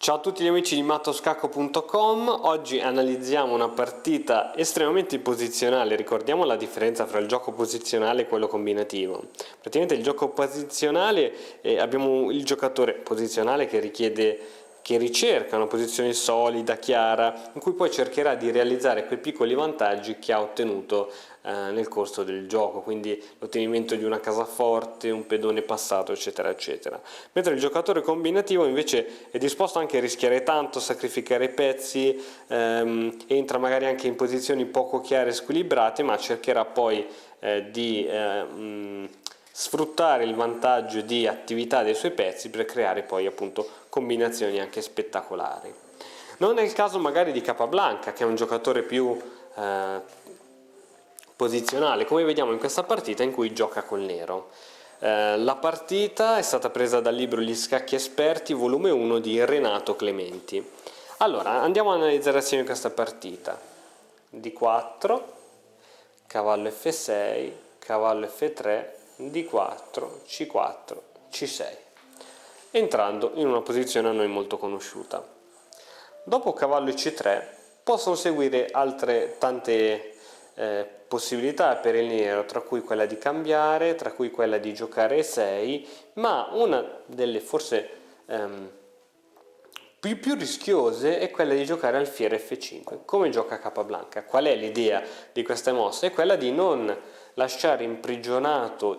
Ciao a tutti gli amici di mattoscacco.com. Oggi analizziamo una partita estremamente posizionale. Ricordiamo la differenza fra il gioco posizionale e quello combinativo. Praticamente il gioco posizionale, abbiamo il giocatore posizionale che ricerca una posizione solida, chiara, in cui poi cercherà di realizzare quei piccoli vantaggi che ha ottenuto nel corso del gioco, quindi l'ottenimento di una casaforte, un pedone passato, eccetera eccetera. Mentre il giocatore combinativo invece è disposto anche a rischiare tanto, sacrificare pezzi, entra magari anche in posizioni poco chiare e squilibrate, ma cercherà poi di sfruttare il vantaggio di attività dei suoi pezzi per creare poi appunto combinazioni anche spettacolari. Non è il caso magari di Capablanca, che è un giocatore più posizionale, come vediamo in questa partita in cui gioca col nero. La partita è stata presa dal libro Gli scacchi esperti, volume 1 di Renato Clementi. Allora, andiamo a analizzare assieme questa partita. D4, cavallo F6, cavallo F3, D4, C4, C6, entrando in una posizione a noi molto conosciuta. Dopo cavallo C3 possono seguire altre tante possibilità per il nero, tra cui quella di cambiare, tra cui quella di giocare E6, ma una delle forse più rischiose è quella di giocare alfiere F5. Come gioca Capablanca? Qual è l'idea di queste mosse? È quella di non lasciare imprigionato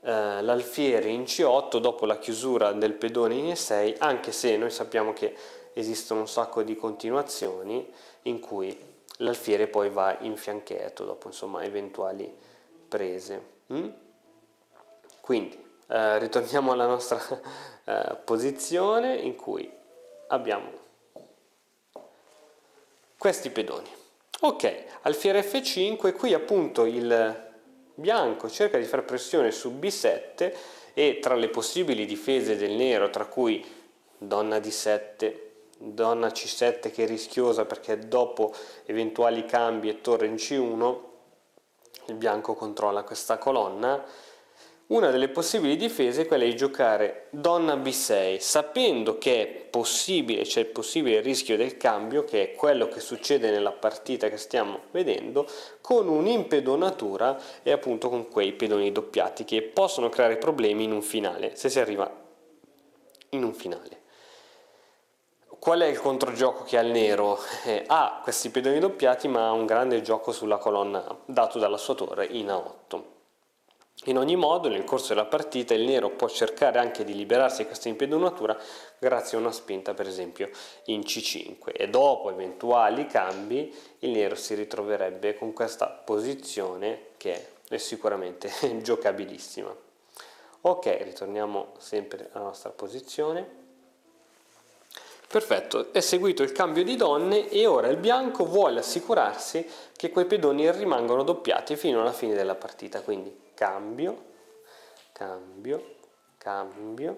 l'alfiere in C8 dopo la chiusura del pedone in E6, anche se noi sappiamo che esistono un sacco di continuazioni in cui l'alfiere poi va in fianchetto dopo insomma eventuali prese. Quindi ritorniamo alla nostra posizione in cui abbiamo questi pedoni. Ok, alfiere F5, qui appunto il bianco cerca di fare pressione su B7 e tra le possibili difese del nero, tra cui donna D7, donna C7 che è rischiosa perché dopo eventuali cambi e torre in C1 il bianco controlla questa colonna. Una delle possibili difese è quella di giocare donna B6, sapendo che è possibile, c'è il possibile rischio del cambio, che è quello che succede nella partita che stiamo vedendo, con un'impedonatura e appunto con quei pedoni doppiati che possono creare problemi in un finale, se si arriva in un finale. Qual è il controgioco che ha il nero? Ha questi pedoni doppiati, ma ha un grande gioco sulla colonna A, dato dalla sua torre in A8. In ogni modo, nel corso della partita il nero può cercare anche di liberarsi di questa impedonatura grazie a una spinta, per esempio, in C5, e dopo eventuali cambi il nero si ritroverebbe con questa posizione che è sicuramente giocabilissima. Ok, ritorniamo sempre alla nostra posizione. Perfetto, è seguito il cambio di donne e ora il bianco vuole assicurarsi che quei pedoni rimangono doppiati fino alla fine della partita, quindi cambio, cambio, cambio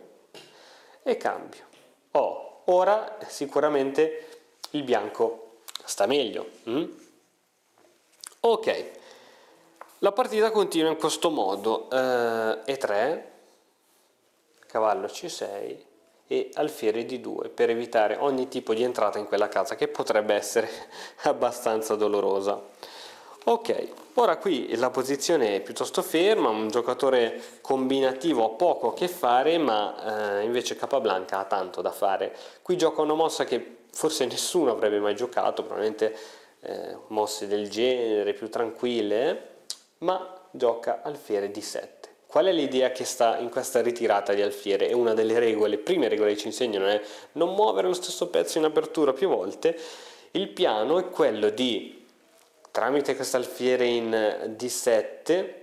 e cambio. Ora sicuramente il bianco sta meglio. Ok, la partita continua in questo modo, E3, cavallo C6 e alfiere D2 per evitare ogni tipo di entrata in quella casa che potrebbe essere abbastanza dolorosa. Ok, ora qui la posizione è piuttosto ferma, un giocatore combinativo ha poco a che fare, ma invece Capablanca ha tanto da fare. Qui gioca una mossa che forse nessuno avrebbe mai giocato, probabilmente mosse del genere, più tranquille, ma gioca alfiere D7. Qual è l'idea che sta in questa ritirata di alfiere? È una delle regole, le prime regole che ci insegnano è non muovere lo stesso pezzo in apertura più volte. Il piano è quello di, tramite questo alfiere in D7,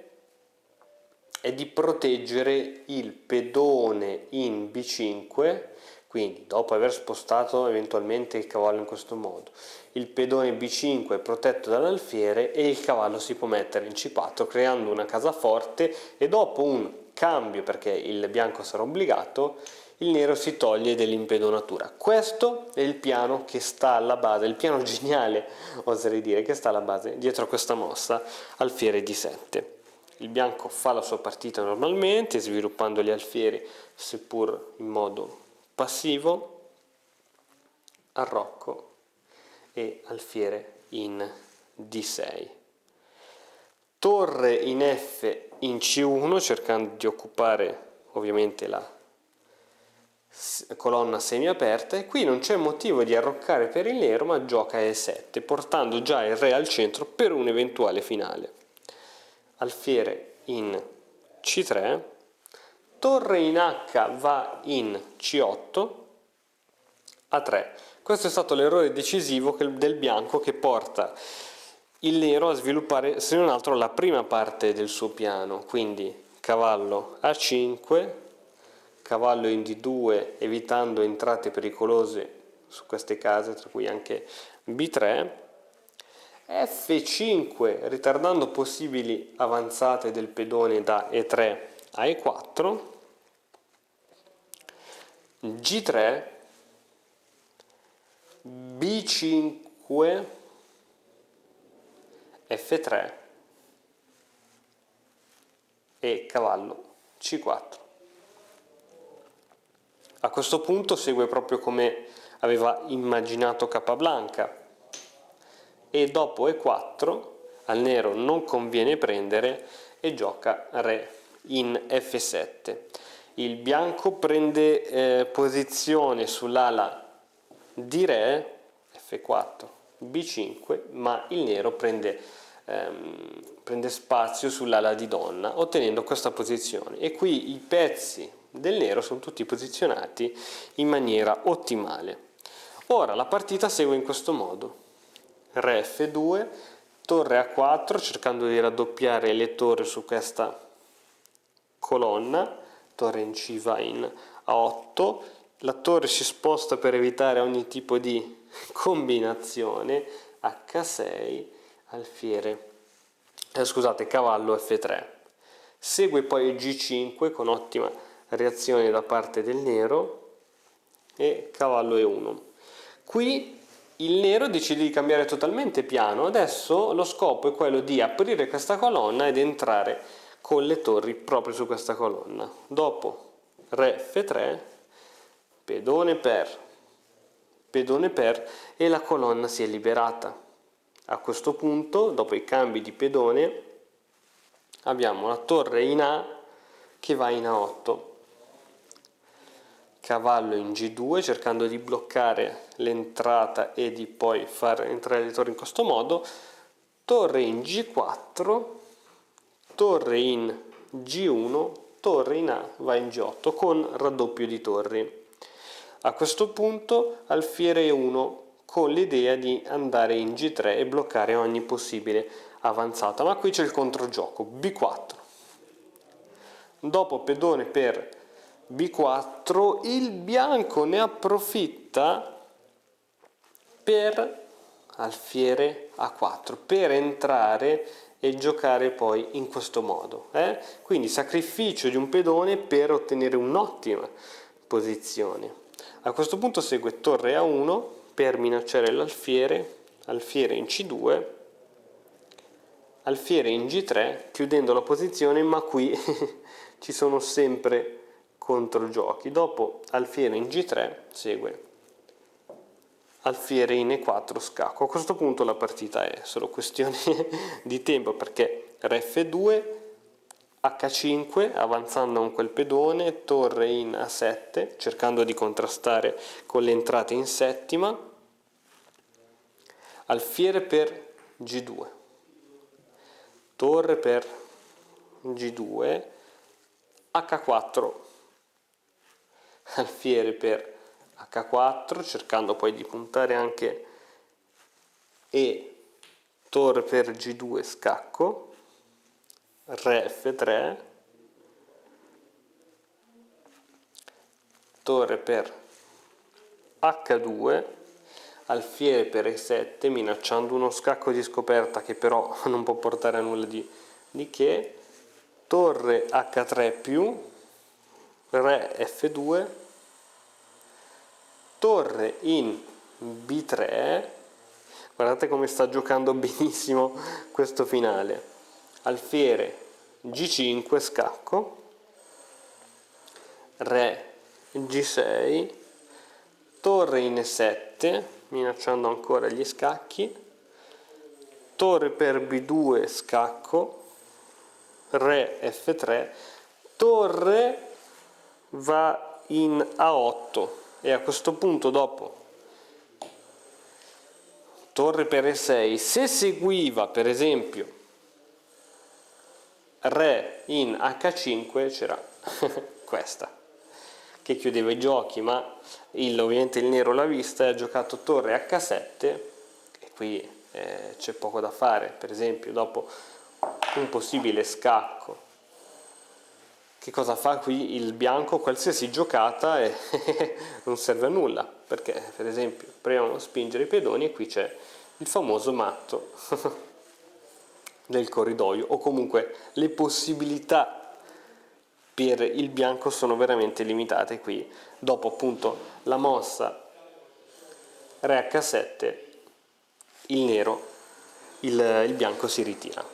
è di proteggere il pedone in B5, quindi dopo aver spostato eventualmente il cavallo in questo modo, il pedone B5 è protetto dall'alfiere e il cavallo si può mettere in C4 creando una casaforte, e dopo un cambio, perché il bianco sarà obbligato, il nero si toglie dell'impedonatura. Questo è il piano che sta alla base, il piano geniale oserei dire, che sta alla base dietro a questa mossa alfiere D7. Il bianco fa la sua partita normalmente, sviluppando gli alfieri seppur in modo passivo, arrocco e alfiere in D6. Torre in F in C1, cercando di occupare ovviamente la colonna semiaperta, e qui non c'è motivo di arroccare per il nero, ma gioca E7, portando già il re al centro per un eventuale finale. Alfiere in C3, torre in H va in C8, A3. Questo è stato l'errore decisivo del bianco, che porta il nero a sviluppare, se non altro, la prima parte del suo piano, quindi cavallo A5, cavallo in D2, evitando entrate pericolose su queste case, tra cui anche B3, F5, ritardando possibili avanzate del pedone da E3 a E4, G3, B5, F3 e cavallo C4. A questo punto segue proprio come aveva immaginato Capablanca, e dopo E4 al nero non conviene prendere e gioca re in F7. Il bianco prende posizione sull'ala di re, F4, B5, ma il nero prende spazio sull'ala di donna, ottenendo questa posizione. E qui i pezzi del nero sono tutti posizionati in maniera ottimale. Ora la partita segue in questo modo: re F2, torre A4, cercando di raddoppiare le torri su questa colonna, torre in C va in A8, la torre si sposta per evitare ogni tipo di combinazione, H6, alfiere, cavallo F3. Segue poi il G5 con ottima reazione da parte del nero e cavallo E1. Qui il nero decide di cambiare totalmente piano. Adesso lo scopo è quello di aprire questa colonna ed entrare con le torri proprio su questa colonna. Dopo re F3, pedone per, e la colonna si è liberata. A questo punto, dopo i cambi di pedone, abbiamo la torre in A che va in A8, cavallo in G2, cercando di bloccare l'entrata e di poi far entrare le torri in questo modo, torre in G4, torre in G1, torre in A va in G8 con raddoppio di torri. A questo punto alfiere 1 con l'idea di andare in G3 e bloccare ogni possibile avanzata, ma qui c'è il controgioco, B4. Dopo pedone per B4, il bianco ne approfitta per alfiere A4, per entrare e giocare poi in questo modo. Quindi sacrificio di un pedone per ottenere un'ottima posizione. A questo punto segue torre A1 per minacciare l'alfiere, alfiere in C2, alfiere in G3, chiudendo la posizione, ma qui ci sono sempre controgiochi. Dopo alfiere in G3 segue alfiere in E4, scacco. A questo punto la partita è solo questione di tempo, perché re F2, H5 avanzando con quel pedone, torre in A7 cercando di contrastare con le entrate in settima, alfiere per G2, torre per G2, H4, alfiere per H4 cercando poi di puntare anche, e torre per G2, scacco, re F3, torre per H2, alfiere per E7 minacciando uno scacco di scoperta che però non può portare a nulla di che, torre H3 più, re F2, torre in B3, guardate come sta giocando benissimo questo finale, alfiere G5, scacco, re G6, torre in E7, minacciando ancora gli scacchi, torre per B2 scacco, re F3, torre va in A8 e a questo punto dopo torre per E6, se seguiva per esempio re in H5 c'era questa che chiudeva i giochi, ma ovviamente il nero l'ha vista e ha giocato torre H7 e qui c'è poco da fare. Per esempio dopo un possibile scacco, che cosa fa qui il bianco? Qualsiasi giocata e non serve a nulla, perché per esempio proviamo a spingere i pedoni e qui c'è il famoso matto del corridoio, o comunque le possibilità per il bianco sono veramente limitate qui. Dopo appunto la mossa re H7 il bianco si ritira.